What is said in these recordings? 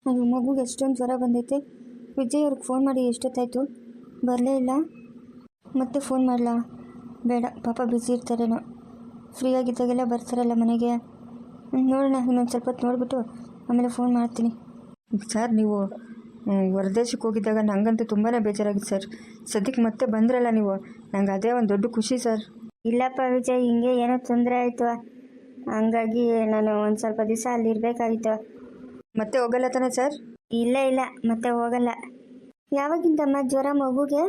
ಅದು ಮಗುಗೆ ಎಷ್ಟೊಂದು ಜ್ವರ ಬಂದೈತೆ. ವಿಜಯ್ ಅವ್ರಿಗೆ ಫೋನ್ ಮಾಡಿ ಎಷ್ಟೊತ್ತಾಯಿತು, ಬರಲೇ ಇಲ್ಲ. ಮತ್ತೆ ಫೋನ್ ಮಾಡಲಾ? ಬೇಡ, ಪಾಪ ಬ್ಯುಸಿ ಇರ್ತಾರೇನೋ. ಫ್ರೀ ಆಗಿದ್ದಾಗೆಲ್ಲ ಬರ್ತಾರಲ್ಲ ಮನೆಗೆ. ನೋಡೋಣ, ಇನ್ನೊಂದು ಸ್ವಲ್ಪ ಹೊತ್ತು ನೋಡಿಬಿಟ್ಟು ಆಮೇಲೆ ಫೋನ್ ಮಾಡ್ತೀನಿ. ಸರ್, ನೀವು ಹೊರದೇಶಕ್ಕೆ ಹೋಗಿದ್ದಾಗ ನನಗಂತೂ ತುಂಬಾ ಬೇಜಾರಾಗಿತ್ತು ಸರ್. ಸದ್ಯಕ್ಕೆ ಮತ್ತೆ ಬಂದ್ರಲ್ಲ ನೀವು, ನಂಗೆ ಅದೇ ಒಂದು ದೊಡ್ಡ ಖುಷಿ ಸರ್. ಇಲ್ಲಪ್ಪ ವಿಜಯ್, ಹಿಂಗೆ ಏನೋ ತೊಂದರೆ ಆಯಿತು, ಹಂಗಾಗಿ ನಾನು ಒಂದು ಸ್ವಲ್ಪ ದಿವಸ ಅಲ್ಲಿ ಇರಬೇಕಾಗಿತ್ತು. ಮತ್ತೆ ಹೋಗಲ್ಲ ತಾನೆ ಸರ್? ಇಲ್ಲ ಇಲ್ಲ, ಮತ್ತೆ ಹೋಗಲ್ಲ. ಯಾವಾಗಿಂದಮ್ಮ ಜ್ವರ ಮಗುಗೆ?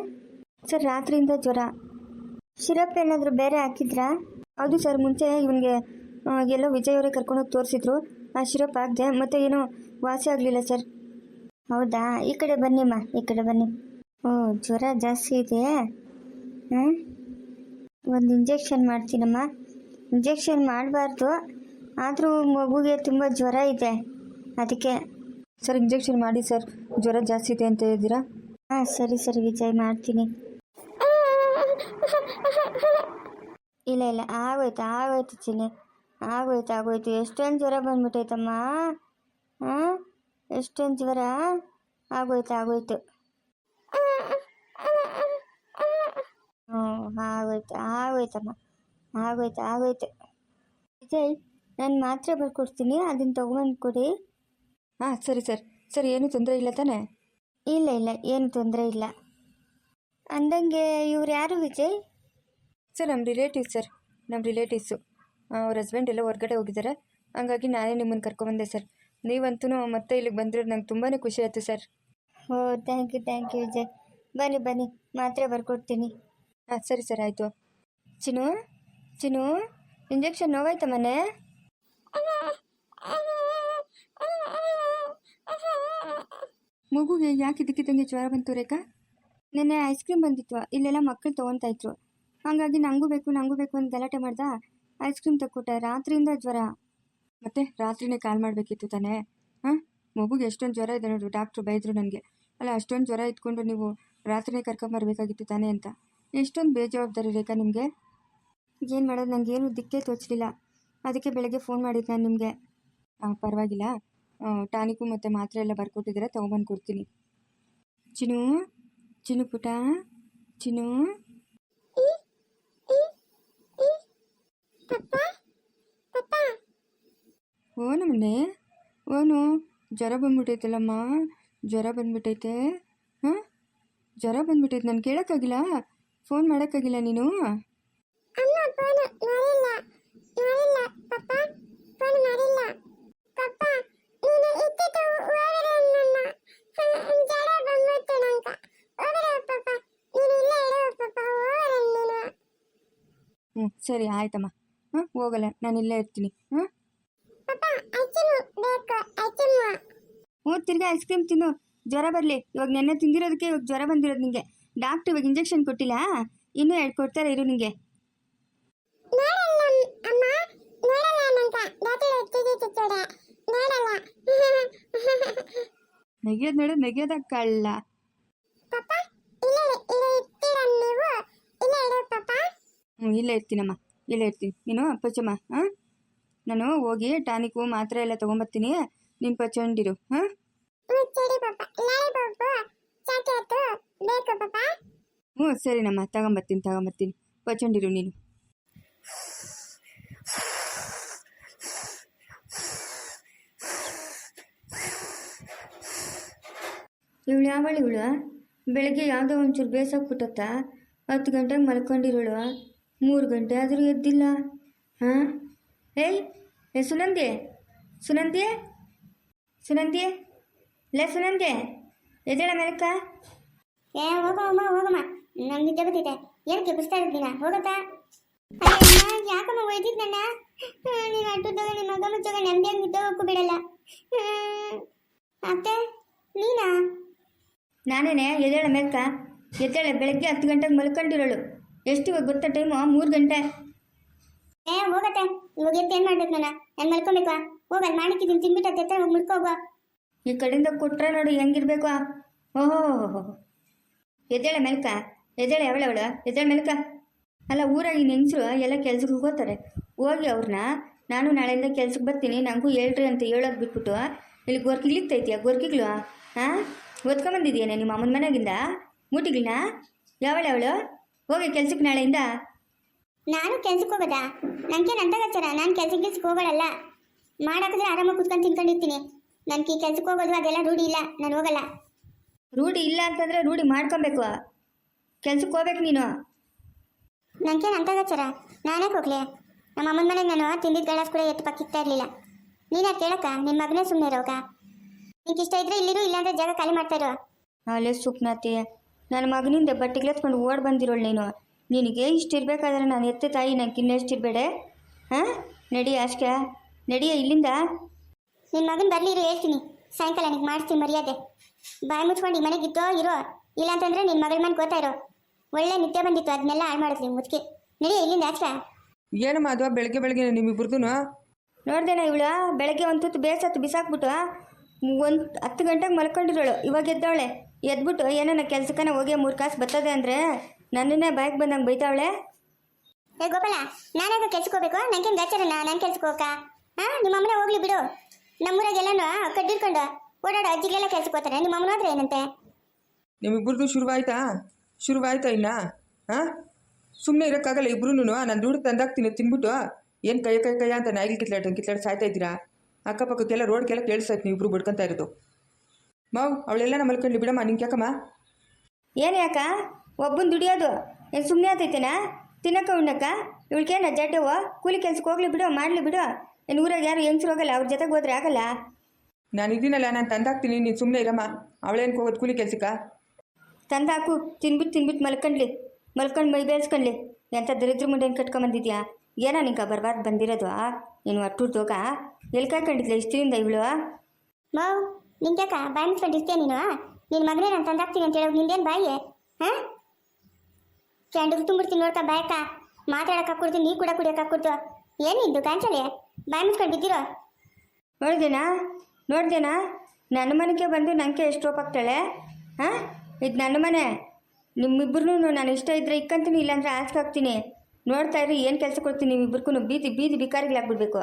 ಸರ್, ರಾತ್ರಿಯಿಂದ ಜ್ವರ. ಸಿರಪ್ ಏನಾದರೂ ಬೇರೆ ಹಾಕಿದ್ರಾ? ಹೌದು ಸರ್, ಮುಂಚೆ ಇವನಿಗೆ ಎಲ್ಲೋ ವಿಜಯ್ ಅವರೇ ಕರ್ಕೊಂಡೋಗಿ ತೋರಿಸಿದ್ರು. ಆ ಸಿರಪ್ ಹಾಕಿದೆ, ಮತ್ತೆ ಏನೋ ವಾಸಿ ಆಗಲಿಲ್ಲ ಸರ್. ಹೌದಾ? ಈ ಕಡೆ ಬನ್ನಿಮ್ಮ, ಈ ಕಡೆ ಬನ್ನಿ. ಓ, ಜ್ವರ ಜಾಸ್ತಿ ಇದೆಯಾ? ಒಂದು ಇಂಜೆಕ್ಷನ್ ಮಾಡ್ತೀನಮ್ಮ. ಇಂಜೆಕ್ಷನ್ ಮಾಡಬಾರ್ದು, ಆದರೂ ಮಗುಗೆ ತುಂಬ ಜ್ವರ ಇದೆ, ಅದಕ್ಕೆ. ಸರ್, ಇಂಜೆಕ್ಷನ್ ಮಾಡಿ ಸರ್, ಜ್ವರ ಜಾಸ್ತಿ ಇದೆ ಅಂತ ಹೇಳಿದ್ದೀರಾ? ಹಾಂ, ಸರಿ ಸರಿ ವಿಜಯ್, ಮಾಡ್ತೀನಿ. ಇಲ್ಲ ಇಲ್ಲ, ಆಗೋಯ್ತು ಚಿನ್ನಿ, ಆಗೋಯ್ತು. ಎಷ್ಟೊಂದು ಜ್ವರ ಬಂದ್ಬಿಟ್ಟೈತಮ್ಮ. ಹಾಂ, ಎಷ್ಟೊಂದು ಜ್ವರ. ಆಗೋಯ್ತು. ಹ್ಞೂ, ಆಗೋಯ್ತಮ್ಮ, ಆಗೋಯ್ತು. ವಿಜಯ್, ನಾನು ಮಾತ್ರೆ ಬರ್ಕೊಡ್ತೀನಿ, ಅದನ್ನು ತೊಗೊಂಬಂದು ಕೊಡಿ. ಹಾಂ, ಸರಿ ಸರ್. ಸರ್, ಏನೂ ತೊಂದರೆ ಇಲ್ಲ ತಾನೇ? ಇಲ್ಲ, ಏನು ತೊಂದರೆ ಇಲ್ಲ. ಅಂದಂಗೆ ಇವ್ರು ಯಾರು ವಿಜಯ್? ಸರ್, ನಮ್ಮ ರಿಲೇಟಿವ್ಸು. ಅವ್ರ ಹಸ್ಬೆಂಡ್ ಎಲ್ಲ ಹೊರಗಡೆ ಹೋಗಿದ್ದಾರೆ, ಹಂಗಾಗಿ ನಾನೇ ನಿಮ್ಮನ್ನು ಕರ್ಕೊಬಂದೆ ಸರ್. ನೀವಂತೂ ಮತ್ತೆ ಇಲ್ಲಿಗೆ ಬಂದಿರೋದು ನಂಗೆ ತುಂಬಾ ಖುಷಿ ಆಯಿತು ಸರ್. ಓ, ಥ್ಯಾಂಕ್ ಯು ವಿಜಯ್. ಬನ್ನಿ, ಮಾತ್ರೆ ಬರ್ಕೊಡ್ತೀನಿ. ಹಾಂ, ಸರಿ ಸರ್, ಆಯಿತು. ಚಿನ್ನು, ಇಂಜೆಕ್ಷನ್ ನೋವಾಯ್ತಾ ಮನೆ? ಮಗುಗೆ ಯಾಕೆ ಇದಕ್ಕಿದ್ದಂಗೆ ಜ್ವರ ಬಂತು ರೇಖಾ? ನೆನ್ನೆ ಐಸ್ ಕ್ರೀಮ್ ಬಂದಿತ್ತು, ಇಲ್ಲೆಲ್ಲ ಮಕ್ಕಳು ತೊಗೊತಾ ಇದ್ರು, ಹಾಗಾಗಿ ನನಗೂ ಬೇಕು ಅಂತ ಗಲಾಟೆ ಮಾಡ್ದೆ. ಐಸ್ ಕ್ರೀಮ್ ತಕ್ಕೊಟ್ಟೆ, ರಾತ್ರಿಯಿಂದ ಜ್ವರ. ಮತ್ತೆ ರಾತ್ರಿನೇ ಕಾಲ್ ಮಾಡಬೇಕಿತ್ತು ತಾನೇ? ಹಾಂ, ಮಗುಗೆ ಎಷ್ಟೊಂದು ಜ್ವರ ಇದೆ ನೋಡು, ಡಾಕ್ಟ್ರು ಬೈದರು ನನಗೆ. ಅಲ್ಲ, ಅಷ್ಟೊಂದು ಜ್ವರ ಇಟ್ಕೊಂಡು ನೀವು ರಾತ್ರಿನೇ ಕರ್ಕೊಂಬರ್ಬೇಕಾಗಿತ್ತು ತಾನೇ ಅಂತ. ಎಷ್ಟೊಂದು ಬೇಜವಾಬ್ದಾರಿ ರೇಖಾ ನಿಮಗೆ. ಏನು ಮಾಡೋದು, ನನಗೇನು ದಿಕ್ಕೇ ತೋಚಲಿಲ್ಲ, ಅದಕ್ಕೆ ಬೆಳಗ್ಗೆ ಫೋನ್ ಮಾಡಿದ್ದು ನಾನು ನಿಮಗೆ. ಪರವಾಗಿಲ್ಲ, ಟಾನಿಕು ಮತ್ತು ಮಾತ್ರೆ ಎಲ್ಲ ಬರ್ಕೊಟ್ಟಿದ್ದೀರಾ, ತೊಗೊಂಬಂದು ಕೊಡ್ತೀನಿ. ಚಿನ್ನು ಪುಟ, ಚಿನ್ನು. ನಮ್ಮನೆ ಓನು ಜ್ವರ ಬಂದ್ಬಿಟ್ಟೈತಲ್ಲಮ್ಮ, ಜ್ವರ ಬಂದ್ಬಿಟ್ಟೈತೆ. ಹಾಂ, ಜ್ವರ ಬಂದ್ಬಿಟ್ಟೈತೆ, ನಾನು ಕೇಳೋಕ್ಕಾಗಿಲ್ಲ, ಫೋನ್ ಮಾಡೋಕ್ಕಾಗಿಲ್ಲ ನೀನು? ಹ್ಞೂ, ಸರಿ ಆಯ್ತಮ್ಮ. ಹಾಂ, ಹೋಗಲ್ಲ, ನಾನು ಇಲ್ಲೇ ಇರ್ತೀನಿ. ಹಾಂ, ತಿರ್ಗಾ ಐಸ್ ಕ್ರೀಮ್ ತಿನ್ನು, ಜ್ವರ ಬರಲಿ. ಇವಾಗ ನೆನ್ನೆ ತಿಂದಿರೋದಕ್ಕೆ ಇವಾಗ ಜ್ವರ ಬಂದಿರೋದು ನಿಮಗೆ. ಡಾಕ್ಟ್ರ್ ಇವಾಗ ಇಂಜೆಕ್ಷನ್ ಕೊಟ್ಟಿಲ್ಲ, ಇನ್ನೂ 2 ಕೊಡ್ತಾರೆ, ಇರು ನಿಮಗೆ. ನೆಗೆಯೋದ ಕಳ್ಳ. ಹ್ಞೂ, ಇಲ್ಲೇ ಇರ್ತೀನಮ್ಮ, ಇಲ್ಲೇ ಇರ್ತೀನಿ. ನೀನು ಪಚ್ಚಮ್ಮ. ಹಾಂ, ನಾನು ಹೋಗಿ ಟಾನಿಕು ಮಾತ್ರೆ ಎಲ್ಲ ತೊಗೊಂಬರ್ತೀನಿ, ನೀನು ಪಚ್ಚಂಡಿರು. ಹಾಂ, ಹ್ಞೂ, ಸರಿನಮ್ಮ, ತಗೊಂಬರ್ತೀನಿ, ಪಚ್ಚಂಡಿರು ನೀನು. ಇವಳು ಬೆಳಗ್ಗೆ ಯಾವುದೋ ಒಂಚೂರು ಬೇಸಾಗ್ಬಿಟ್ಟತ್ತ, 10 ಗಂಟೆಗೆ ಮಲ್ಕೊಂಡಿರೋಳು, 3 ಗಂಟೆ ಆದರೂ ಎದ್ದಿಲ್ಲ. ಹಾಂ, ಏಯ್ ಸುನಂದಿ, ಲೇ ಸುನಂದಿ, ಎದ್ದೇಳ ಮೇಲಕ್ಕ. ಹೋಗಮ್ಮ, ನಂಗೆ ನಿದ್ದೆ ಬರ್ತಿದೆ. ಏನಕ್ಕೆ ಬಿಸ್ತಾ ಇರ್ತೀನ? ಹೋಗತ್ತಾ? ಯಾಕಮ್ಮ ಒಯ್ದಿದ್ ನನ್ನ? ನೀನು ಅಡ್ಡದಾಗ ನಿಮ್ಮ ಮಗ ಮುಚ್ಚಾಗ ನೆಮ್ಮದಿಯಾಗಿ ನಿದ್ದೆ ಹೋಗಕ್ಕೂ ಬಿಡಲ್ಲ. ಅತ್ತೆ, ನೀನಾ? ನಾನೇನೆ, ಎದ್ದೇಳ ಮೇಲಕ್ಕ, ಎದ್ದೇಳ. ಬೆಳಗ್ಗೆ 10 ಗಂಟೆಗೆ ಮಲ್ಕೊಂಡಿರೋಳು, ಎಷ್ಟು ಇವಾಗ ಗೊತ್ತಾ ಟೈಮು? 3 ಗಂಟೆ. ಹೋಗತ್ತೆ, ಇವಾಗ ಎದ್ದು ಏನು ಮಾಡ್ಬೇಕು ನಾನು ಮಲ್ಕೊಬೇಕಾ? ಹೋಗಲ್ಲಿ ಮಾಡಿಕ್ಕಿದ್ದೀನಿ, ತಿನ್ಬಿಟ್ಟು ಎತ್ತ ಹೋಗಿ ಮುಡ್ಕೋಗುವ. ಈ ಕಡೆಯಿಂದ ಕೊಟ್ರೆ ನೋಡಿ ಹೆಂಗಿರ್ಬೇಕು. ಓಹೋ, ಎದ್ದೇಳ ಮೇಲ್ಕ, ಎದ್ದೇಳ. ಅವಳವಳು ಎದ್ದೇಳ ಮೇಲ್ಕ. ಅಲ್ಲ, ಊರಾಗಿನ ಹೆಂಗಸರು ಎಲ್ಲ ಕೆಲ್ಸಕ್ಕೆ ಹೋಗ್ತಾರೆ, ಹೋಗಿ ಅವ್ರನ್ನ ನಾನು ನಾಳೆಯಿಂದ ಕೆಲ್ಸಕ್ಕೆ ಬರ್ತೀನಿ, ನನಗೂ ಹೇಳ್ರಿ ಅಂತ ಹೇಳೋದು ಬಿಟ್ಬಿಟ್ಟು ಇಲ್ಲಿ ಗೊರ್ಕಿಗ್ಲಿಕ್ತೈತಿಯಾ ಗೊರ್ಕಿಗ್ಲು ಹಾಂ ಓದ್ಕೊಂಬಂದಿದ್ಯೇನೆ ನಿಮ್ಮ ಅಮ್ಮನ ಮನೆಗಿಂದ ಮೂಟಿಗಳನ್ನ ಯಾವಳು ಹೋಗಿ ಕೆಲ್ಸಕ್ಕೆ ನಾಳೆಯಿಂದ. ನಾನು ಕೆಲ್ಸಕ್ಕೆ ಹೋಗೋದಾ? ನನಗೇನು ಅಂತಗಚ್ಚಾರ? ನಾನು ಕೆಲ್ಸಕ್ಕೆ ಹೋಗೋಳಲ್ಲ. ಮಾಡಾಕಿದ್ರೆ ಆರಾಮಾಗಿ ಕುತ್ಕೊಂಡು ತಿನ್ಕೊಂಡಿರ್ತೀನಿ. ನನಗೆ ಈ ಕೆಲ್ಸಕ್ಕೆ ಹೋಗೋದು ಅದೆಲ್ಲ ರೂಢಿ ಇಲ್ಲ, ನಾನು ಹೋಗಲ್ಲ. ರೂಢಿ ಇಲ್ಲ ಅಂತಂದರೆ ರೂಢಿ ಮಾಡ್ಕೊಬೇಕು. ಕೆಲ್ಸಕ್ಕೆ ಹೋಗ್ಬೇಕು ನೀನು. ನನಗೇನು ಅಂತಗಚ್ಚಾರ? ನಾನೇ ಹೋಗ್ಲಿ? ನಮ್ಮ ಅಮ್ಮನ ಮನೆಗೆ ನಾನು ತಿಂದಿದ್ದ ಗಳಸ್ ಕೂಡ ಎತ್ತು ಪಕ್ಕಿಕ್ತಾ ಇರಲಿಲ್ಲ. ನೀನು ಕೇಳಕ್ಕ? ನಿನ್ನ ಮಗನೇ ಸುಮ್ಮನೆ ಇರೋಗ? ನಿಂಗೆ ಇಷ್ಟ ಇದ್ರೆ ಇಲ್ಲಿರು, ಇಲ್ಲಾಂದ್ರೆ ಜಾಗ ಖಾಲಿ ಮಾಡ್ತಾ ಇರೋ. ಅಲ್ಲೇ ಸುಪ್ನಾತಿ, ನನ್ನ ಮಗನಿಂದ ಬಟ್ಟೆಗ್ಲೆತ್ಕೊಂಡು ಓಡ್ ಬಂದಿರೋಳು ನೀನು. ನಿನಗೆ ಇಷ್ಟು ಇರಬೇಕಾದ್ರೆ ನಾನು ಎತ್ತೆ ತಾಯಿ, ನನಗೆ ಇನ್ನೆಷ್ಟು ಇರಬೇಡೆ. ಹಾಂ ನಡಿ ಅಷ್ಟೇ, ನಡಿಯ ಇಲ್ಲಿಂದ. ನಿನ್ನ ಮಗನ ಬರಲಿ ಇರು, ಹೇಳ್ತೀನಿ. ಸಾಯಂಕಾಲ ನನಗೆ ಮಾಡಿಸ್ತೀನಿ ಮರ್ಯಾದೆ. ಬಾಯಿ ಮುಚ್ಕೊಂಡು ಈ ಮನೆಗಿದ್ದೋ ಇರೋ, ಇಲ್ಲಾಂತಂದ್ರೆ ನಿನ್ನ ಮಗಳ ಮನೆ ಗೊತ್ತಾ ಇರೋ. ಒಳ್ಳೆ ನಿತ್ಯ ಬಂದಿತ್ತು, ಅದನ್ನೆಲ್ಲ ಹಾಳು ಮಾಡಿದ್ವಿ ಮುದುಕಿ. ನಡಿಯ ಇಲ್ಲಿಂದ ಅಷ್ಟೇ. ಏನಮ್ಮ ಅದು ಬೆಳಗ್ಗೆ ನಿಮ್ಮಿಬ್ರದ್ದು? ನೋಡ್ದೇನ ಇವಳು ಬೆಳಗ್ಗೆ ಒಂದು ತುತ್ತು ಬೇಸತ್ತು ಬಿಸಾಕ್ಬಿಟ್ಟು ಒಂದು 10 ಗಂಟೆಗೆ ಮಲ್ಕೊಂಡಿರೋಳು. ಇವಾಗ ಎದ್ದವಳೆ. ಎದ್ಬಿಟ್ಟು ಏನೋ ಕೆಲ್ಸಕ್ಕನ ಹೋಗಿ 3 ಕಾಸು ಬರ್ತದೆ ಅಂದರೆ ನನ್ನನ್ನೇ ಬಾಯಿಗೆ ಬಂದಂಗೆ ಬೈತಾವಳೆ. ಏ ಗೋಪಾಲ, ನಾನಾಗ ಕೆಲ್ಸಕ್ಕೆ ಹೋಗ್ಬೇಕು? ನನಗೇನು ಗಾಚಾರನ ನಾನು ಕೆಲ್ಸಕ್ಕೆ ಹೋಗಕ್ಕ? ಹಾಂ, ನಿಮ್ಮ ಅಮ್ಮನ ಹೋಗ್ಲಿ ಬಿಡು. ನಮ್ಮೂರಾಗೆಲ್ಲನೂ ಕಡ್ಡಿಡ್ಕೊಂಡು ಓಡಾಡೋ ಅಜ್ಜಿಗಳೆಲ್ಲ ಕೆಲ್ಸಕ್ಕೆ ಹೋಗ್ತಾರೆ. ನಿಮ್ಮ ಅಮ್ಮನ ಹೋದ್ರೆ ಏನಂತೆ? ನಿಮ್ಮಿಬ್ರದ್ದು ಶುರುವಾಯ್ತಾ ಇನ್ನ? ಹಾಂ, ಸುಮ್ಮನೆ ಇರೋಕ್ಕಾಗಲ್ಲ ಇಬ್ರು. ನಾನು ದುಡ್ಡು ತಂದಾಕ್ತೀನಿ ತಿನ್ಬಿಟ್ಟು ಏನು ಕೈಯ ಅಂತ ನಾಯಿಗೆ ಕಿತ್ಲಾಡಿ ಸಾಯ್ತಾ ಇದ್ದೀರಾ? ಅಕ್ಕಪಕ್ಕಕ್ಕೆಲ್ಲ ರೋಡ್ಗೆಲ್ಲ ಕೇಳಿಸ್ತಾಯ್ತು ನೀವು ಇಬ್ರು ಬಡ್ಕೊತಾ ಇರೋದು. ಮಾವು ಅವಳೆಲ್ಲ ಮಲ್ಕೊಂಡ್ಲಿ ಬಿಡಮ್ಮ. ನಿಂಗೆ ಯಾಕಮ್ಮ? ಏನು ಯಾಕ ಒಬ್ಬನ ದುಡಿಯೋದು ಏನು ಸುಮ್ಮನೆ ಆತೈತೇನಾ? ತಿನ್ನಕ್ಕ ಉಣ್ಣಕ್ಕ ಇವಳಿಗೇನ ಜಡ್ಡವು? ಕೂಲಿ ಕೆಲ್ಸಕ್ಕೆ ಹೋಗ್ಲಿ ಬಿಡು, ಮಾಡಲಿ ಬಿಡು. ಏನು ಊರಾಗ ಯಾರು ಹೆಂಗ್ಸ್ರು ಹೋಗಲ್ಲ, ಅವ್ರ ಜೊತೆಗೆ ಹೋದ್ರೆ ಆಗಲ್ಲ. ನಾನು ಇದೀನಲ್ಲ, ನಾನು ತಂದಾಕ್ತೀನಿ, ನೀನು ಸುಮ್ಮನೆ ಇರಮ್ಮ. ಅವಳೇನಕ್ಕೆ ಹೋಗೋದು ಕೂಲಿ ಕೆಲ್ಸಕ್ಕ? ತಂದಾಕು, ತಿನ್ಬಿಟ್ಟು ಮಲ್ಕೊಂಡು ಮೈ ಬೇಯಿಸ್ಕೊಂಡ್ಲಿ. ಎಂಥ ದರಿದ್ರ ಮುಂಡೆನ ಕಟ್ಕೊಂಬಂದಿದ್ಯಾ? ಏನೋ ನಿಂಗೆ ಬರಬಾರ್ದು ಬಂದಿರೋದು. ನೀನು ಅಟ್ಟುರ್ದೋಗ ಎಲ್ಲಿ ಕಾಯ್ಕೊಂಡಿದ್ಲ ಇಷ್ಟದಿಂದ ಇವಳು? ಮಾವು, ನಿಂಗ್ಯಾಕ ಬಾಯಿ ಮುಚ್ಕೊಂಡಿರ್ತೀಯ ನೀನು? ನಿನ್ನ ಮಗನೇ ನಾನು ತಂದಾಕ್ತೀನಿ ಅಂತ ಹೇಳೋದು ನಿಂದೇನು ಬಾಯಿ? ಹಾಂ, ಕ್ಯಾಂಡಿಲ್ ತುಂಬಿಡ್ತೀನಿ ನೋಡ್ಕ ಬಾಯಕ್ಕ. ಮಾತಾಡಕ್ಕೆ ಹಾಕ್ಕೊಡ್ತೀನಿ, ನೀ ಕೂಡ ಕುಡಿಯೋಕೆ ಹಾಕ್ಕೊಡ್ತು. ಏನಿದ್ದು ಕಾಂಚಲಿ? ಬಾಯಿ ಮುಚ್ಕೊಂಡು ಬಿದ್ದಿರೋ. ನೋಡ್ದೇನಾ ನನ್ನ ಮನೆಗೆ ಬಂದು ನನಗೆ ಎಷ್ಟು ಒಪ್ಪಾಗ್ತಾಳೆ? ಹಾಂ, ಇದು ನನ್ನ ಮನೆ. ನಿಮ್ಮಿಬ್ಬರೂ ನಾನು ಇಷ್ಟ ಇದ್ದರೆ ಇಕ್ಕಂತೀನಿ, ಇಲ್ಲಾಂದ್ರೆ ಆಚೆ ಹಾಕ್ತೀನಿ. ನೋಡ್ತಾ ಇರಿ, ಏನು ಕೆಲಸ ಕೊಡ್ತೀನಿ ನಿಮ್ಮಿಬ್ಬರಿಗೂ. ಬೀದಿ ಬಿಕಾರಿಗಳಾಗ್ಬಿಡ್ಬೇಕು.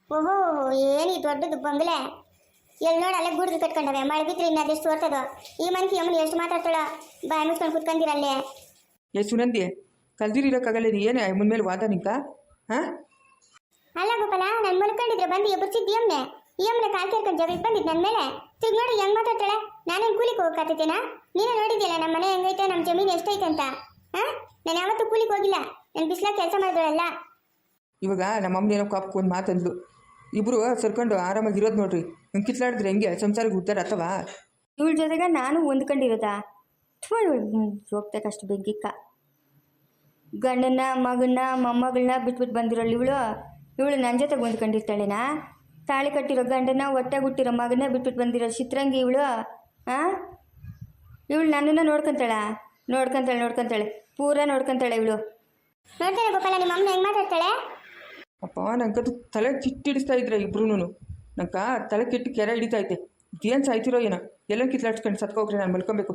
ಓಹೋ, ಏನಿ ದೊಡ್ಡದು ಬಂಗಲೆ. ಎಲ್ಲಿ ನೋಡಿ ಅಲ್ಲೇ ಗುಡ್ದು ಕಟ್ಕೊಂಡವೆ. ಮಳೆ ಬಿದ್ದರೆ ಇನ್ನು ಅದೆಷ್ಟು ಓರ್ತದೋ. ಈ ಮನ್ಕಿ ಅಮ್ಮನ ಎಷ್ಟು ಮಾತಾಡ್ತಾಳ? ಬಾಯಿ ಮುಚ್ಕೊಂಡು ಕುತ್ಕೊಂಡಿರಲ್ಲೇ. ಸುನಂದಿ, ಕಲ್ದಿರಿರೋಕ್ಕಾಗಲ್ಲ. ಏನು ಮುನ್ಮೇಲೆ ವಾದ ನಿಂಕ? ಹಾಂ, ಅಲ್ಲ ಗೋಪಾಲ, ನಾನು ಮಲ್ಕೊಂಡಿದ್ರೆ ಬಂದು ಎಬ್ಬರ್ಸಿದ್ದು ಈ ಅಮ್ಮನ ಕಾಲು ಕೇರ್ಕೊಂಡು ಜಗಕ್ಕೆ ಬಂದಿದ್ದು ನನ್ನ ಮೇಲೆ. ತಿರ್ಗಿ ನೋಡಿ ಹೆಂಗೆ ಮಾತಾಡ್ತಾಳೆ. ನಾನೇನು ಕೂಲಿಗೆ ಹೋಗಕ್ಕಾಗ್ತೈತೇನಾ? ನೀನೇ ನೋಡಿದ್ಯಲ್ಲ ನಮ್ಮ ಮನೆ ಹೆಂಗೈತೆ, ನಮ್ಮ ಜಮೀನು ಎಷ್ಟೈತೆ ಅಂತ. ಹಾಂ, ನಾನು ಯಾವತ್ತೂ ಕೂಲಿಗೆ ಹೋಗಿಲ್ಲ. ನಾನು ಬಿಸಿಲಾಗ ಕೆಲಸ ಮಾಡಿದ್ರಲ್ಲ. ಇವಾಗ ನಮ್ಮ ಅಮ್ಮನ ಏನೋ ಕಾಪಕ್ಕೆ ಒಂದು ಮಾತಂದ್ಲು. ಇಬ್ಬರು ಸರ್ಕೊಂಡು ಆರಾಮಾಗಿರೋದು ನೋಡ್ರಿ. ನಂಗೆ ಕಿತ್ಲಾಡಿದ್ರೆ ಹೆಂಗೆ ಸಂಸಾರಕ್ಕೆ ಉದ್ದಾರ ಅಥವಾ? ಇವಳ ಜೊತೆಗೆ ನಾನು ಹೊಂದ್ಕೊಂಡಿರೋದಾ? ಹೋಗ್ತಕ್ಕಷ್ಟು ಬೆಂಕಿಕ್ಕ. ಗಂಡನ್ನ ಮಗನ್ನ ಮೊಮ್ಮಗಳನ್ನ ಬಿಟ್ಬಿಟ್ಟು ಬಂದಿರೋಳು ಇವಳು ನನ್ನ ಜೊತೆಗೆ ಹೊಂದ್ಕೊಂಡಿರ್ತಾಳೆನಾ? ತಾಳಿ ಕಟ್ಟಿರೋ ಗಂಡನ ಹೊಟ್ಟೆ ಹುಟ್ಟಿರೋ ಮಗನೇ ಬಿಟ್ಬಿಟ್ಟು ಬಂದಿರೋ ಚಿತ್ರಂಗಿ ಇವಳು. ಹಾಂ, ಇವಳು ನನ್ನನ್ನು ನೋಡ್ಕೊಂತಾಳೆ ಪೂರ ನೋಡ್ಕೊಂತಾಳೆ ಇವಳು. ನೋಡ್ತೇನೆ ಗೋಪಾಲ, ನಿಮ್ಮ ಅಮ್ಮನ ಹೆಂಗೆ ಮಾತಾಡ್ತಾಳೆ? ಅಪ್ಪ, ನಂಗದು ತಲೆ ಕಿಟ್ಟಿಡಿಸ್ತಾ ಇದ್ರೆ ಇಬ್ರು. ನಂಗೆ ತಲೆ ಕೆಟ್ಟು ಕೆರೆ ಹಿಡಿತಾ ಐತೆ. ಏನು ಸಾಯ್ತಿರೋ ಏನೋ. ಎಲ್ಲ ಕಿತ್ಲಾಡ್ಸ್ಕೊಂಡು ಸತ್ಕೋಗ್ರೆ ನಾನು ಮಲ್ಕೊಬೇಕು.